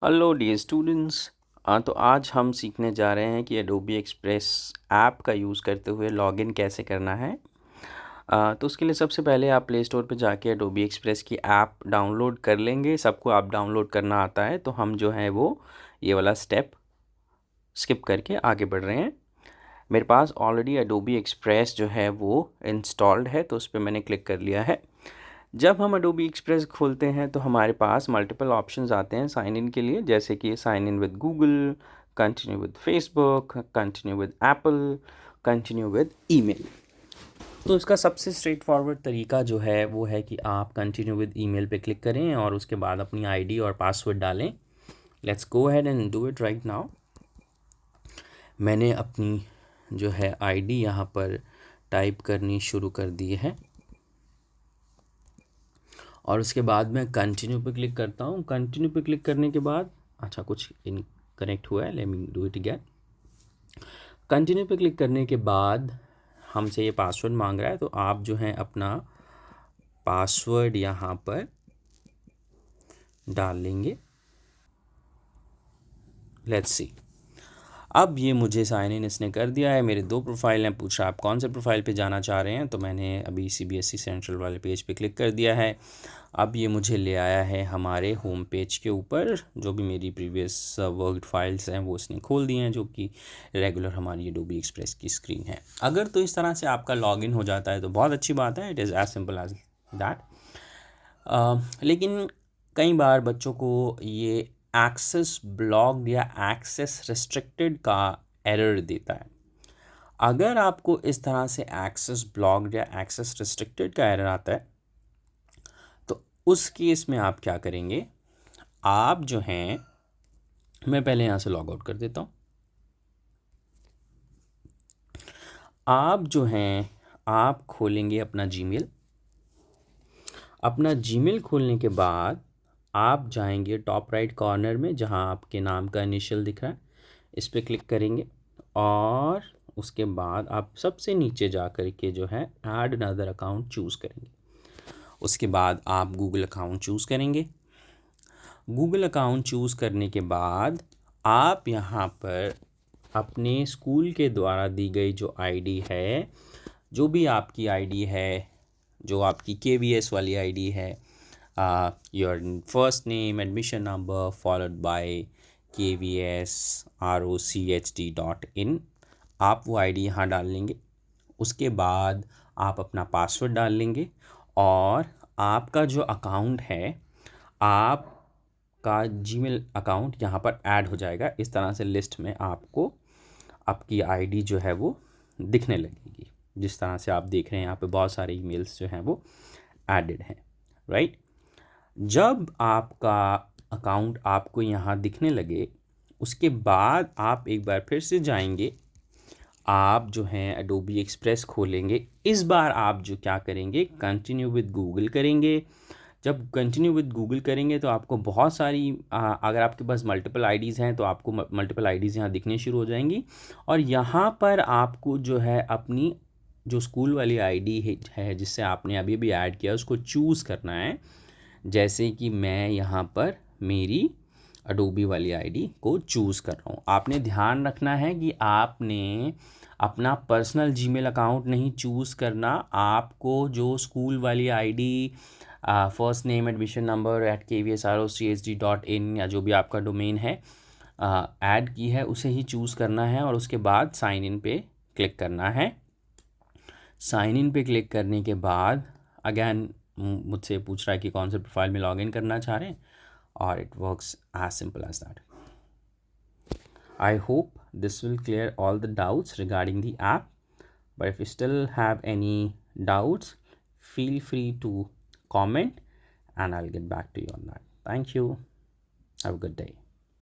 Hello dear students. तो आज हम सीखने जा रहे हैं कि एडोबी एक्सप्रेस ऐप का यूज़ करते हुए लॉगिन कैसे करना है। तो उसके लिए सबसे पहले आप प्ले स्टोर पे जाके एडोबी एक्सप्रेस की ऐप डाउनलोड कर लेंगे। सबको ऐप डाउनलोड करना आता है, तो हम जो है वो ये वाला स्टेप स्किप करके आगे बढ़ रहे हैं। मेरे पास ऑलरेडी एडोबी एक्सप्रेस जो है वो इंस्टॉल्ड है, तो उस पर मैंने क्लिक कर लिया है। जब हम एडोबी एक्सप्रेस खोलते हैं तो हमारे पास मल्टीपल ऑप्शंस आते हैं साइन इन के लिए, जैसे कि sign in with Google, continue with Facebook, continue with Apple, continue with email. तो इसका सबसे स्ट्रेट फॉरवर्ड तरीका जो है वो है कि आप कंटिन्यू विद ईमेल पे क्लिक करें और उसके बाद अपनी आईडी और पासवर्ड डालें। Let's go ahead and do it right now. मैंने अपनी जो है आईडी यहाँ पर टाइप करनी शुरू कर दी है और उसके बाद मैं कंटिन्यू पे क्लिक करता हूँ। कंटिन्यू पे क्लिक करने के बाद कुछ इनकरेक्ट हुआ है, let me do it again. Continue पे क्लिक करने के बाद हमसे ये पासवर्ड मांग रहा है, तो आप जो है अपना पासवर्ड यहाँ पर डाल लेंगे। लेट्स सी, अब ये मुझे साइन इन इसने कर दिया है। मेरे 2 प्रोफाइल हैं, पूछ रहा है आप कौन से प्रोफाइल पे जाना चाह रहे हैं, तो मैंने अभी सीबीएसई सेंट्रल वाले पेज पे क्लिक कर दिया है। अब ये मुझे ले आया है हमारे होम पेज के ऊपर। जो भी मेरी प्रीवियस वर्कड फाइल्स हैं वो इसने खोल दी हैं, जो कि रेगुलर हमारी एडोबी एक्सप्रेस की स्क्रीन है। अगर तो इस तरह से आपका लॉगिन हो जाता है तो बहुत अच्छी बात है, it is as simple as that. लेकिन कई बार बच्चों को ये एक्सेस ब्लॉक्ड या एक्सेस रिस्ट्रिक्टेड का एरर देता है। अगर आपको इस तरह से एक्सेस ब्लॉक्ड या एक्सेस रिस्ट्रिक्टेड का एरर आता है तो उस केस में आप क्या करेंगे, आप जो हैं, मैं पहले यहाँ से लॉग आउट कर देता हूँ। आप जो हैं आप खोलेंगे अपना जीमेल। अपना जीमेल खोलने के बाद आप जाएंगे टॉप राइट कॉर्नर में जहाँ आपके नाम का इनिशियल दिख रहा है, इस पर क्लिक करेंगे और उसके बाद आप सबसे नीचे जा कर के जो है ऐड अनदर अकाउंट चूज़ करेंगे। उसके बाद आप गूगल अकाउंट चूज़ करेंगे। गूगल अकाउंट चूज़ करने के बाद आप यहाँ पर अपने स्कूल के द्वारा दी गई जो आईडी है, जो भी आपकी आईडी है, जो आपकी KVS वाली आईडी है, your first name, admission number followed by kvsrochd.in, आप वो आईडी यहाँ डाल लेंगे। उसके बाद आप अपना पासवर्ड डाल लेंगे और आपका जो अकाउंट है, आपका जीमेल अकाउंट यहाँ पर ऐड हो जाएगा। इस तरह से लिस्ट में आपको आपकी आईडी जो है वो दिखने लगेगी। जिस तरह से आप देख रहे हैं यहाँ पे बहुत सारे ईमेल्स जो हैं वो एडेड हैं, राइट। जब आपका अकाउंट आपको यहाँ दिखने लगे, उसके बाद आप एक बार फिर से जाएंगे, आप जो हैं एडोबी एक्सप्रेस खोलेंगे। इस बार आप जो क्या करेंगे, कंटिन्यू विद गूगल करेंगे। जब कंटिन्यू विद गूगल करेंगे तो आपको बहुत सारी अगर आपके पास मल्टीपल आईडीज़ हैं तो आपको मल्टीपल आईडीज़ यहाँ दिखनी शुरू हो जाएंगी और यहाँ पर आपको जो है अपनी जो स्कूल वाली आईडी है जिससे आपने अभी भी ऐड किया उसको चूज़ करना है। जैसे कि मैं यहाँ पर मेरी एडोबी वाली आईडी को चूज़ कर रहा हूँ। आपने ध्यान रखना है कि आपने अपना पर्सनल जीमेल अकाउंट नहीं चूज़ करना। आपको जो स्कूल वाली ID, first name, admission number @kvsrochd.in या जो भी आपका डोमेन है ऐड की है, उसे ही चूज़ करना है और उसके बाद साइन इन पे क्लिक करना है। साइन इन पे क्लिक करने के बाद अगेन मुझसे पूछ रहा है कि कौन से प्रोफाइल में लॉगिन करना चाह रहे हैं और it works as simple as that. I hope this will clear all the doubts regarding the app, but if you still have any doubts, feel free to comment and I'll get back to you on that. Thank you. Have a good day.